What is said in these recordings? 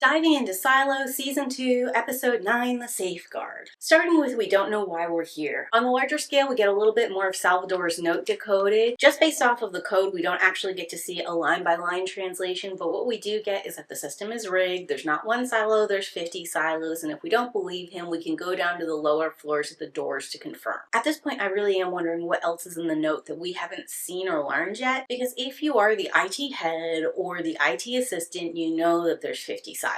Diving into Silo, Season 2, Episode 9, The Safeguard. Starting with we don't know why we're here. On the larger scale, we get a little bit more of Salvador's note decoded. Just based off of the code, we don't actually get to see a line-by-line translation, but what we do get is that the system is rigged. There's not one silo, there's 50 silos, and if we don't believe him, we can go down to the lower floors of the doors to confirm. At this point, I really am wondering what else is in the note that we haven't seen or learned yet, because if you are the IT head or the IT assistant, you know that there's 50 silos.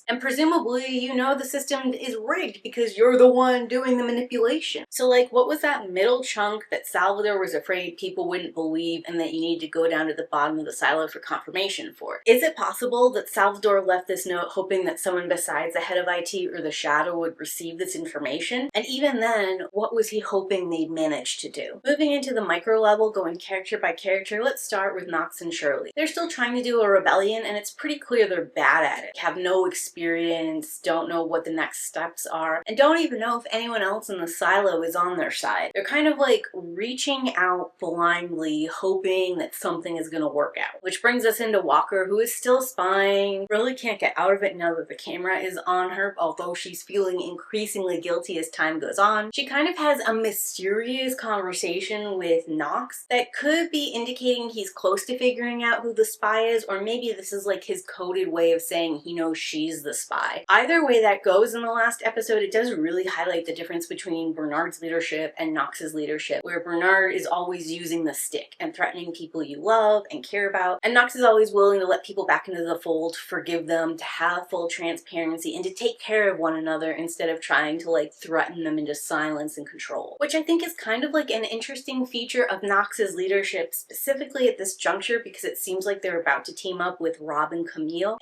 And presumably, you know the system is rigged because you're the one doing the manipulation. So like, what was that middle chunk that Salvador was afraid people wouldn't believe and that you need to go down to the bottom of the silo for confirmation for? Is it possible that Salvador left this note hoping that someone besides the head of IT or the Shadow would receive this information? And even then, what was he hoping they'd manage to do? Moving into the micro level, going character by character, let's start with Knox and Shirley. They're still trying to do a rebellion and it's pretty clear they're bad at it. Have no experience, don't know what the next steps are, and don't even know if anyone else in the silo is on their side. They're kind of like reaching out blindly, hoping that something is gonna work out. Which brings us into Walker, who is still spying, really can't get out of it now that the camera is on her, although she's feeling increasingly guilty as time goes on. She kind of has a mysterious conversation with Knox that could be indicating he's close to figuring out who the spy is, or maybe this is like his coded way of saying he knows she's the spy. Either way that goes, in the last episode, it does really highlight the difference between Bernard's leadership and Knox's leadership, where Bernard is always using the stick and threatening people you love and care about, and Knox is always willing to let people back into the fold, forgive them, to have full transparency, and to take care of one another instead of trying to like threaten them into silence and control. Which I think is kind of like an interesting feature of Knox's leadership, specifically at this juncture, because it seems like they're about to team up with Rob and Camille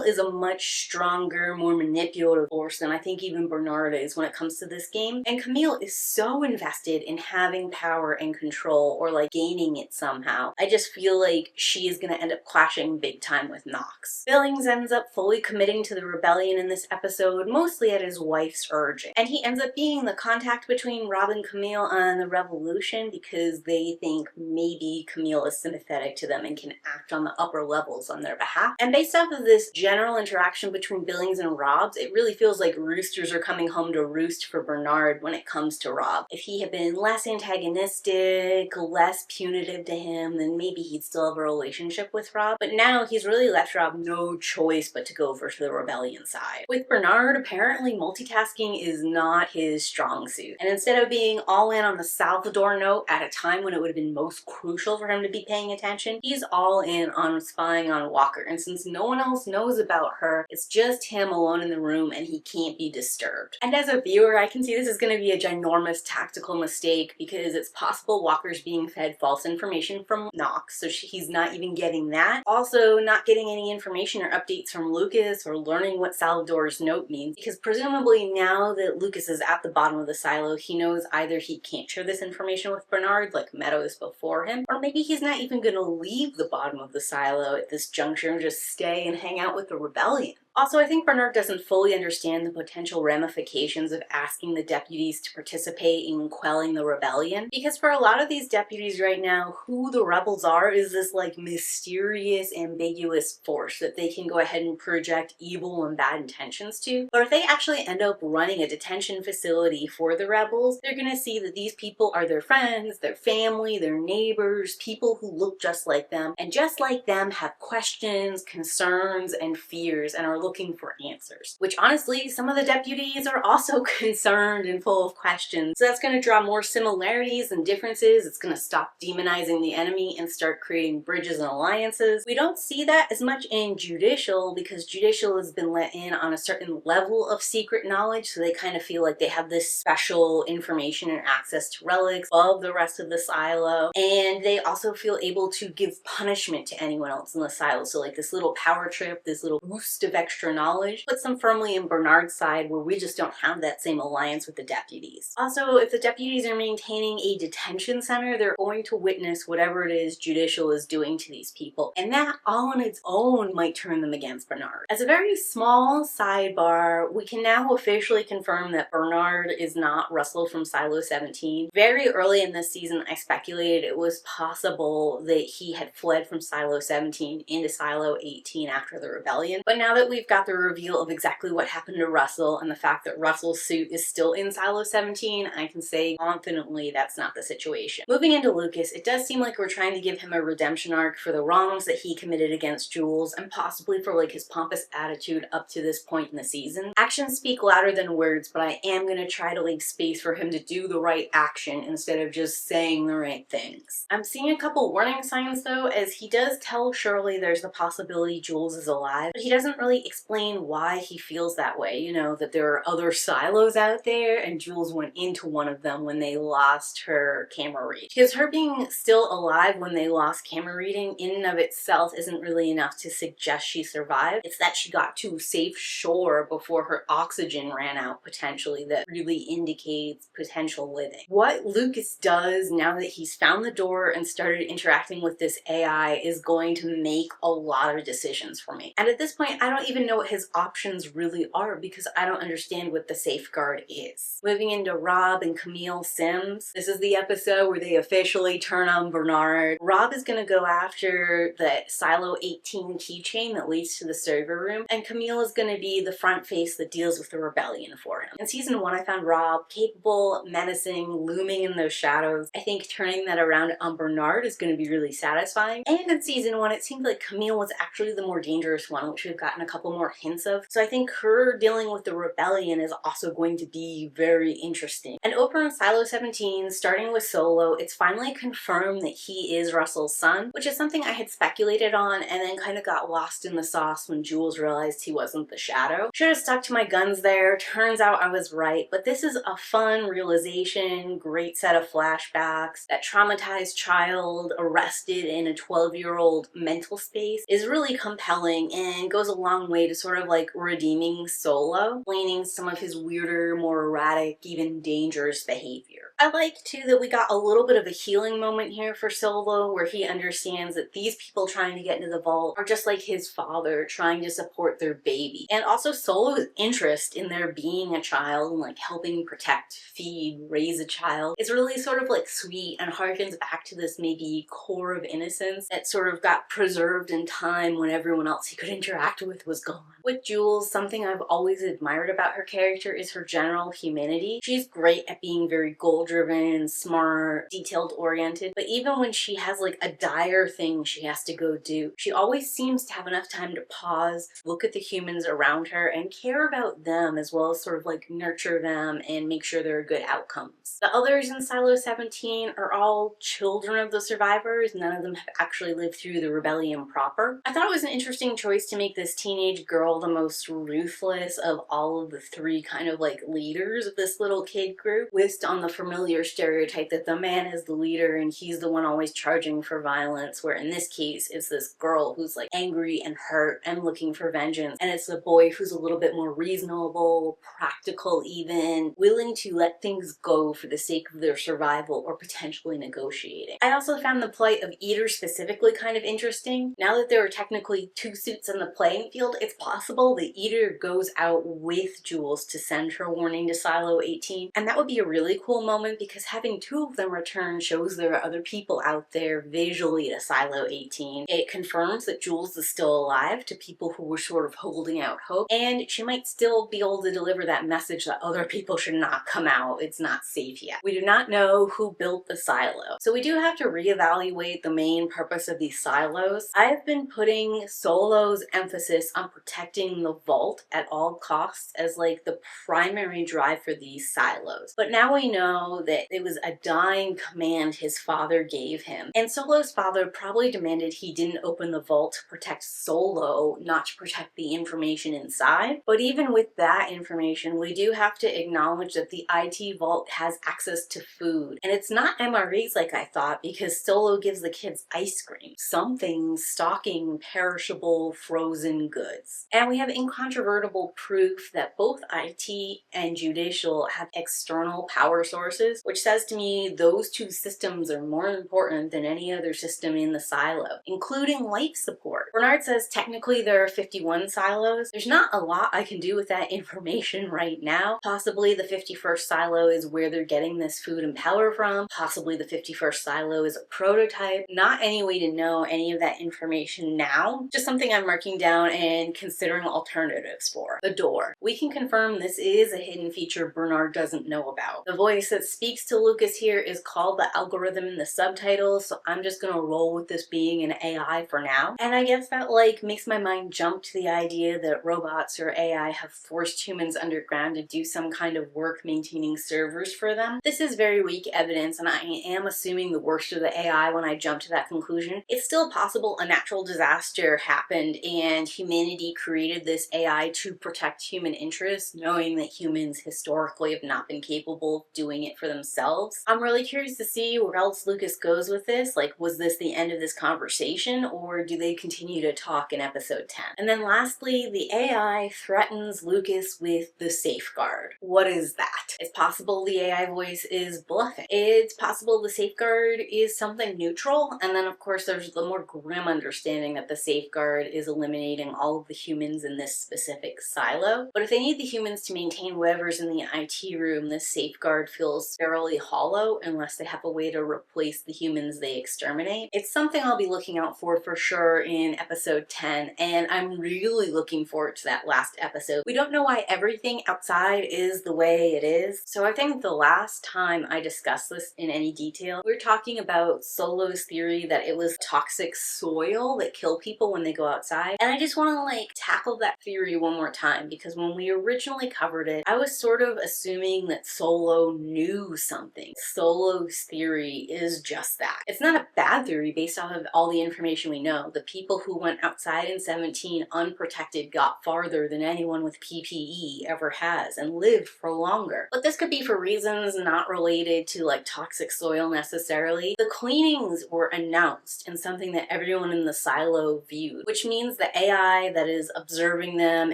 is a much stronger, more manipulative force than I think even Bernard is when it comes to this game. And Camille is so invested in having power and control, or like gaining it somehow. I just feel like she is gonna end up clashing big time with Knox. Billings ends up fully committing to the rebellion in this episode, mostly at his wife's urging. And he ends up being the contact between Rob and Camille on the revolution because they think maybe Camille is sympathetic to them and can act on the upper levels on their behalf. And based off of this general interaction between Billings and Rob's, it really feels like roosters are coming home to roost for Bernard when it comes to Rob. If he had been less antagonistic, less punitive to him, then maybe he'd still have a relationship with Rob. But now he's really left Rob no choice but to go over to the rebellion side. With Bernard, apparently multitasking is not his strong suit. And instead of being all in on the Salvador note at a time when it would have been most crucial for him to be paying attention, he's all in on spying on Walker. And since no one else knows about her, it's just him alone in the room and he can't be disturbed. And as a viewer, I can see this is going to be a ginormous tactical mistake because it's possible Walker's being fed false information from Knox, so he's not even getting that. Also, not getting any information or updates from Lucas or learning what Salvador's note means, because presumably now that Lucas is at the bottom of the silo, he knows either he can't share this information with Bernard like Meadows before him, or maybe he's not even going to leave the bottom of the silo at this juncture and just stay and hang out with the rebellion. Also, I think Bernard doesn't fully understand the potential ramifications of asking the deputies to participate in quelling the rebellion, because for a lot of these deputies right now, who the rebels are is this like mysterious, ambiguous force that they can go ahead and project evil and bad intentions to. But if they actually end up running a detention facility for the rebels, they're gonna see that these people are their friends, their family, their neighbors, people who look just like them, and just like them have questions, concerns, and fears, and are looking for answers. Which honestly, some of the deputies are also concerned and full of questions. So that's going to draw more similarities than differences. It's going to stop demonizing the enemy and start creating bridges and alliances. We don't see that as much in Judicial because Judicial has been let in on a certain level of secret knowledge, so they kind of feel like they have this special information and access to relics above the rest of the silo, and they also feel able to give punishment to anyone else in the silo. So like this little power trip, this little boost of extra knowledge puts them firmly in Bernard's side, where we just don't have that same alliance with the deputies. Also, if the deputies are maintaining a detention center, they're going to witness whatever it is Judicial is doing to these people, and that all on its own might turn them against Bernard. As a very small sidebar, we can now officially confirm that Bernard is not Russell from Silo 17. Very early in this season, I speculated it was possible that he had fled from Silo 17 into Silo 18 after the rebellion, but now that we we've got the reveal of exactly what happened to Russell and the fact that Russell's suit is still in Silo 17, I can say confidently that's not the situation. Moving into Lucas, it does seem like we're trying to give him a redemption arc for the wrongs that he committed against Jules and possibly for like his pompous attitude up to this point in the season. Actions speak louder than words, but I am gonna try to leave space for him to do the right action instead of just saying the right things. I'm seeing a couple warning signs though, as he does tell Shirley there's the possibility Jules is alive, but he doesn't really explain why he feels that way. You know, that there are other silos out there and Jules went into one of them when they lost her camera read. Because her being still alive when they lost camera reading in and of itself isn't really enough to suggest she survived. It's that she got to safe shore before her oxygen ran out potentially that really indicates potential living. What Lucas does now that he's found the door and started interacting with this AI is going to make a lot of decisions for me. And at this point, I don't even know what his options really are because I don't understand what the safeguard is. Moving into Rob and Camille Sims, this is the episode where they officially turn on Bernard. Rob is going to go after the Silo 18 keychain that leads to the server room, and Camille is going to be the front face that deals with the rebellion for him. In season 1, I found Rob capable, menacing, looming in those shadows. I think turning that around on Bernard is going to be really satisfying. And in season 1, it seemed like Camille was actually the more dangerous one, which we've gotten a couple more hints of. So I think her dealing with the rebellion is also going to be very interesting. And over in Silo 17, starting with Solo, it's finally confirmed that he is Russell's son, which is something I had speculated on and then kind of got lost in the sauce when Jules realized he wasn't the Shadow. Should have stuck to my guns there. Turns out I was right, but this is a fun realization, great set of flashbacks. That traumatized child arrested in a 12-year-old mental space is really compelling and goes a long way to sort of like redeeming Solo, explaining some of his weirder, more erratic, even dangerous behavior. I like too that we got a little bit of a healing moment here for Solo where he understands that these people trying to get into the vault are just like his father trying to support their baby. And also Solo's interest in there being a child and like helping protect, feed, raise a child is really sort of like sweet and harkens back to this maybe core of innocence that sort of got preserved in time when everyone else he could interact with was gone. With Jules, something I've always admired about her character is her general humanity. She's great at being very goal-driven, smart, detailed-oriented, but even when she has like a dire thing she has to go do, she always seems to have enough time to pause, look at the humans around her, and care about them as well as sort of like nurture them and make sure there are good outcomes. The others in Silo 17 are all children of the survivors. None of them have actually lived through the rebellion proper. I thought it was an interesting choice to make this teenage girl the most ruthless of all of the three kind of like leaders of this little kid group, based on the familiar stereotype that the man is the leader and he's the one always charging for violence, where in this case it's this girl who's like angry and hurt and looking for vengeance, and it's the boy who's a little bit more reasonable, practical even, willing to let things go for the sake of their survival or potentially negotiating. I also found the plight of Eater specifically kind of interesting. Now that there are technically two suits in the playing field, it's possible that Eater goes out with Jules to send her warning to Silo 18, and that would be a really cool moment because having two of them return shows there are other people out there visually to Silo 18. It confirms that Jules is still alive to people who were sort of holding out hope, and she might still be able to deliver that message that other people should not come out. It's not safe yet. We do not know who built the silo, so we do have to reevaluate the main purpose of these silos. I have been putting Solo's emphasis on protecting the vault at all costs as like the primary drive for these silos, but now we know that it was a dying command his father gave him, and Solo's father probably demanded he didn't open the vault to protect Solo, not to protect the information inside. But even with that information, we do have to acknowledge that the IT vault has access to food, and it's not MREs like I thought, because Solo gives the kids ice cream, some things stocking perishable frozen goods. And we have incontrovertible proof that both IT and Judicial have external power sources, which says to me those two systems are more important than any other system in the silo, including life support. Bernard says technically there are 51 silos. There's not a lot I can do with that information right now. Possibly the 51st silo is where they're getting this food and power from. Possibly the 51st silo is a prototype. Not any way to know any of that information now. Just something I'm marking down and and considering alternatives for. The door. We can confirm this is a hidden feature Bernard doesn't know about. The voice that speaks to Lucas here is called the algorithm in the subtitles, so I'm just gonna roll with this being an AI for now. And I guess that like makes my mind jump to the idea that robots or AI have forced humans underground to do some kind of work maintaining servers for them. This is very weak evidence, and I am assuming the worst of the AI when I jump to that conclusion. It's still possible a natural disaster happened and humanity created this AI to protect human interests, knowing that humans historically have not been capable of doing it for themselves. I'm really curious to see where else Lucas goes with this. Like, was this the end of this conversation, or do they continue to talk in episode 10? And then lastly, the AI threatens Lucas with the safeguard. What is that? It's possible the AI voice is bluffing. It's possible the safeguard is something neutral, and then of course there's the more grim understanding that the safeguard is eliminating all of the humans in this specific silo. But if they need the humans to maintain whatever's in the IT room, this safeguard feels fairly hollow unless they have a way to replace the humans they exterminate. It's something I'll be looking out for sure in episode 10, and I'm really looking forward to that last episode. We don't know why everything outside is the way it is, so I think the last time I discussed this in any detail, we were talking about Solo's theory that it was toxic soil that kill people when they go outside, and I just want to like tackle that theory one more time, because when we originally covered it, I was sort of assuming that Solo knew something. Solo's theory is just that. It's not a bad theory based off of all the information we know. The people who went outside in 17 unprotected got farther than anyone with PPE ever has and lived for longer. But this could be for reasons not related to like toxic soil necessarily. The cleanings were announced and something that everyone in the silo viewed, which means the AI that is observing them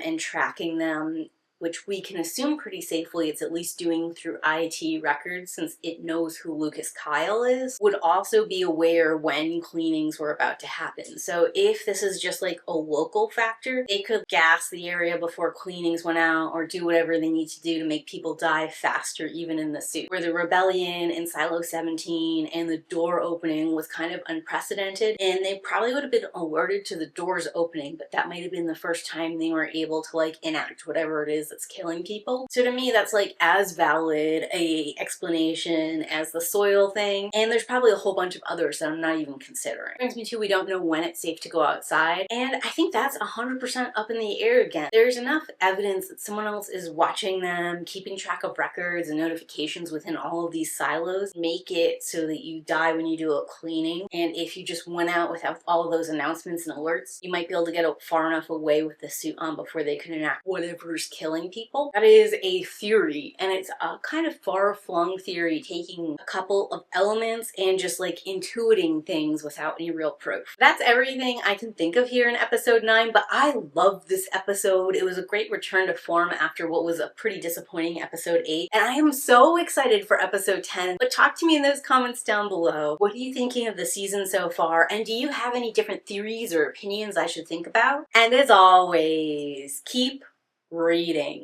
and tracking them, which we can assume pretty safely it's at least doing through IT records since it knows who Lucas Kyle is, would also be aware when cleanings were about to happen. So if this is just like a local factor, they could gas the area before cleanings went out or do whatever they need to do to make people die faster even in the suit. Where the rebellion in Silo 17 and the door opening was kind of unprecedented, and they probably would have been alerted to the doors opening, but that might have been the first time they were able to like enact whatever it is that's killing people. So to me, that's like as valid a explanation as the soil thing, and there's probably a whole bunch of others that I'm not even considering. Brings me to we don't know when it's safe to go outside, and I think that's 100% up in the air again. There's enough evidence that someone else is watching them, keeping track of records and notifications within all of these silos, make it so that you die when you do a cleaning, and if you just went out without all of those announcements and alerts, you might be able to get far enough away with the suit on before they can enact whatever's killing people. That is a theory, and it's a kind of far-flung theory, taking a couple of elements and just like intuiting things without any real proof. That's everything I can think of here in episode 9, but I love this episode. It was a great return to form after what was a pretty disappointing episode 8, and I am so excited for episode 10. But talk to me in those comments down below. What are you thinking of the season so far, and do you have any different theories or opinions I should think about? And as always, keep reading.